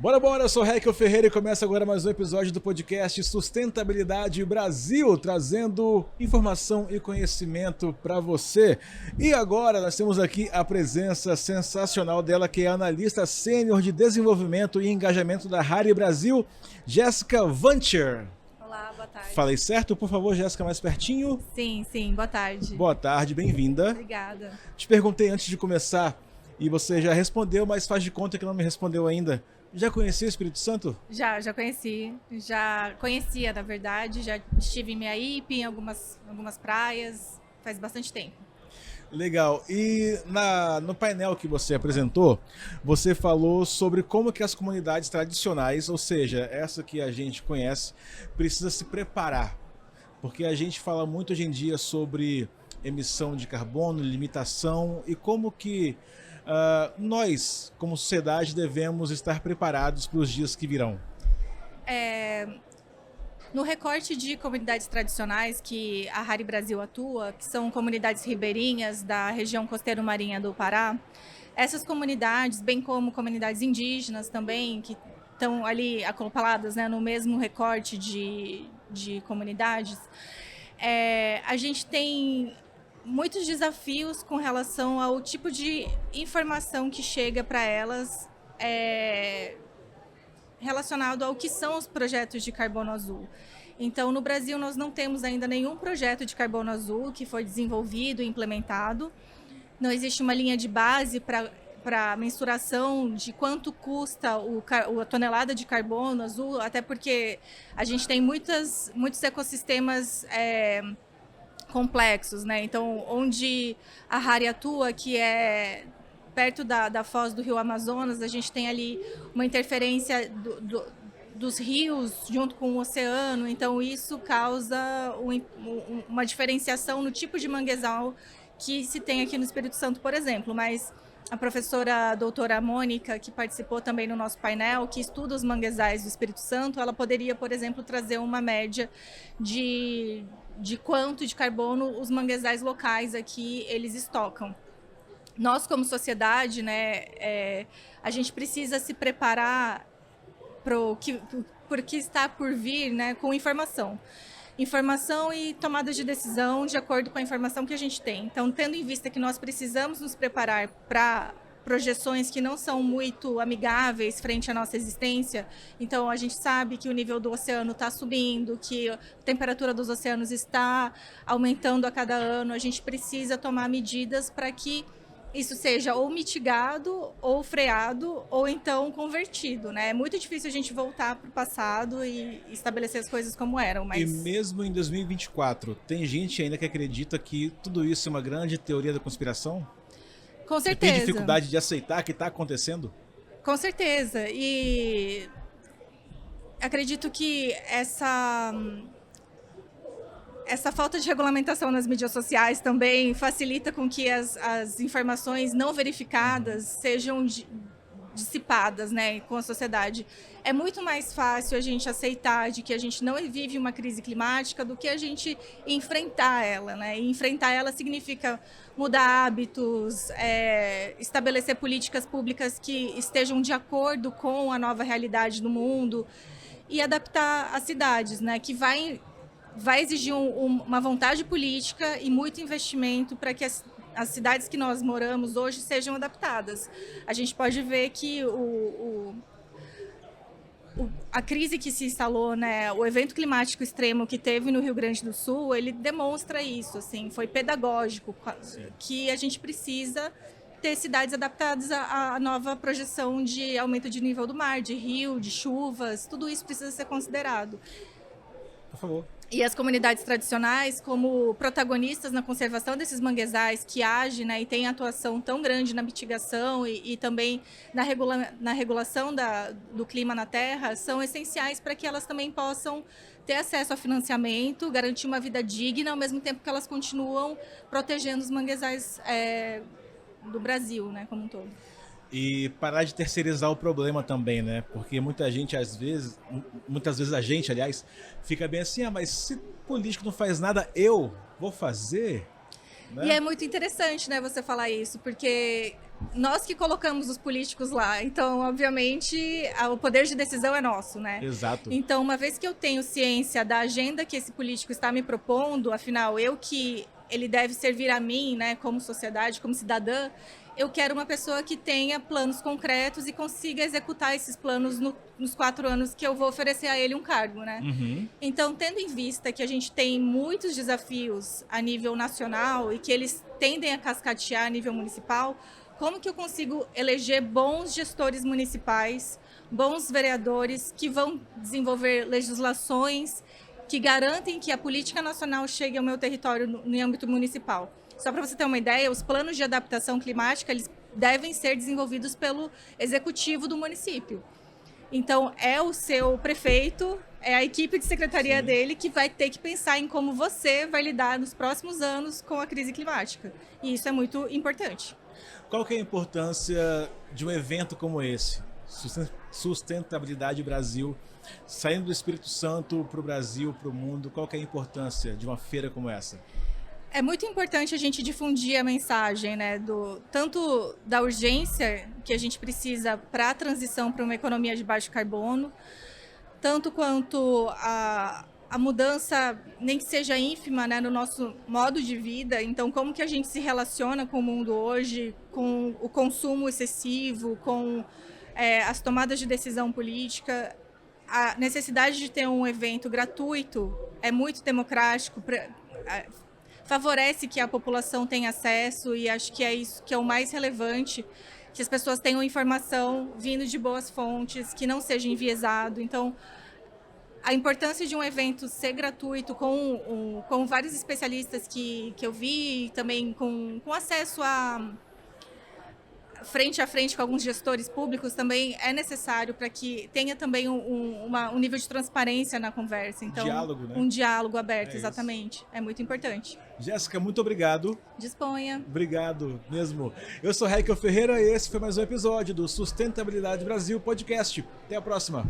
Bora, bora, eu sou Raquel Ferreira e começa agora mais um episódio do podcast Sustentabilidade Brasil, trazendo informação e conhecimento para você. E agora nós temos aqui a presença sensacional dela, que é a analista sênior de desenvolvimento e engajamento da Harry Brasil, Jéssica Vancher. Olá, boa tarde. Falei certo? Por favor, Jéssica, mais pertinho. Sim, boa tarde. Boa tarde, bem-vinda. Obrigada. Te perguntei antes de começar e você já respondeu, mas faz de conta que não me respondeu ainda. Já conhecia o Espírito Santo? Já conheci. Já conhecia, na verdade. Já estive em Meaípe, em algumas praias, faz bastante tempo. Legal. E no painel que você apresentou, você falou sobre como que as comunidades tradicionais, ou seja, essa que a gente conhece, precisa se preparar. Porque a gente fala muito hoje em dia sobre emissão de carbono, limitação e como que nós, como sociedade, devemos estar preparados para os dias que virão. No recorte de comunidades tradicionais que a Harry Brasil atua, que são comunidades ribeirinhas da região costeiro-marinha do Pará, essas comunidades, bem como comunidades indígenas também, que estão ali acopladas, né, no mesmo recorte de comunidades, a gente tem muitos desafios com relação ao tipo de informação que chega para elas relacionado ao que são os projetos de carbono azul. Então, no Brasil, nós não temos ainda nenhum projeto de carbono azul que foi desenvolvido e implementado. Não existe uma linha de base para mensuração de quanto custa a tonelada de carbono azul, até porque a gente tem muitos ecossistemas complexos, né? Então, onde a Harry atua, que é perto da foz do rio Amazonas, a gente tem ali uma interferência dos rios junto com o oceano, então isso causa uma diferenciação no tipo de manguezal que se tem aqui no Espírito Santo, por exemplo. Mas a professora doutora Mônica, que participou também no nosso painel, que estuda os manguezais do Espírito Santo, ela poderia, por exemplo, trazer uma média de quanto de carbono os manguezais locais aqui eles estocam. Nós, como sociedade, né, a gente precisa se preparar por que está por vir, né, com informação e tomada de decisão de acordo com a informação que a gente tem. Então, tendo em vista que nós precisamos nos preparar para projeções que não são muito amigáveis frente à nossa existência, então a gente sabe que o nível do oceano está subindo, que a temperatura dos oceanos está aumentando a cada ano, a gente precisa tomar medidas para que isso seja ou mitigado, ou freado, ou então convertido, né? É muito difícil a gente voltar para o passado e estabelecer as coisas como eram, mas... E mesmo em 2024, tem gente ainda que acredita que tudo isso é uma grande teoria da conspiração? Com certeza. Tem dificuldade de aceitar que está acontecendo? Com certeza. E acredito que essa falta de regulamentação nas mídias sociais também facilita com que as informações não verificadas sejam dissipadas, né, com a sociedade. É muito mais fácil a gente aceitar de que a gente não vive uma crise climática do que a gente enfrentar ela, né? E enfrentar ela significa mudar hábitos, estabelecer políticas públicas que estejam de acordo com a nova realidade do mundo e adaptar as cidades, né, que vai exigir uma vontade política e muito investimento para que as cidades que nós moramos hoje sejam adaptadas. A gente pode ver que a crise que se instalou, né, o evento climático extremo que teve no Rio Grande do Sul, ele demonstra isso, assim, foi pedagógico, que a gente precisa ter cidades adaptadas à nova projeção de aumento de nível do mar, de rio, de chuvas, tudo isso precisa ser considerado. Por favor. E as comunidades tradicionais, como protagonistas na conservação desses manguezais, que agem, né, e têm atuação tão grande na mitigação e também na regulação do clima na Terra, são essenciais para que elas também possam ter acesso a financiamento, garantir uma vida digna, ao mesmo tempo que elas continuam protegendo os manguezais do Brasil, né, como um todo. E parar de terceirizar o problema também, né? Porque muitas vezes a gente, aliás, fica bem assim, mas se político não faz nada, eu vou fazer? Né? E é muito interessante, né, você falar isso, porque nós que colocamos os políticos lá. Então, obviamente, o poder de decisão é nosso, né? Exato. Então, uma vez que eu tenho ciência da agenda que esse político está me propondo, afinal, ele deve servir a mim, né, como sociedade, como cidadã, eu quero uma pessoa que tenha planos concretos e consiga executar esses planos nos 4 anos que eu vou oferecer a ele um cargo, né? Uhum. Então, tendo em vista que a gente tem muitos desafios a nível nacional e que eles tendem a cascatear a nível municipal, como que eu consigo eleger bons gestores municipais, bons vereadores que vão desenvolver legislações que garantem que a política nacional chegue ao meu território no âmbito municipal? Só para você ter uma ideia, os planos de adaptação climática eles devem ser desenvolvidos pelo executivo do município. Então, é o seu prefeito, é a equipe de secretaria Sim. dele que vai ter que pensar em como você vai lidar nos próximos anos com a crise climática. E isso é muito importante. Qual que é a importância de um evento como esse? Sustentabilidade Brasil, saindo do Espírito Santo para o Brasil, para o mundo, qual que é a importância de uma feira como essa? É muito importante a gente difundir a mensagem, né, tanto da urgência que a gente precisa para a transição para uma economia de baixo carbono, tanto quanto a mudança, nem que seja ínfima, né, no nosso modo de vida. Então, como que a gente se relaciona com o mundo hoje, com o consumo excessivo, com as tomadas de decisão política. A necessidade de ter um evento gratuito é muito democrático, favorece que a população tenha acesso, e acho que é isso que é o mais relevante, que as pessoas tenham informação vindo de boas fontes, que não seja enviesado. Então, a importância de um evento ser gratuito, com vários especialistas que eu vi, também com acesso frente a frente com alguns gestores públicos, também é necessário para que tenha também um nível de transparência na conversa. Então, diálogo, né? Um diálogo aberto, É exatamente. Isso. É muito importante. Jéssica, muito obrigado. Disponha. Obrigado mesmo. Eu sou Raquel Ferreira e esse foi mais um episódio do Sustentabilidade Brasil Podcast. Até a próxima.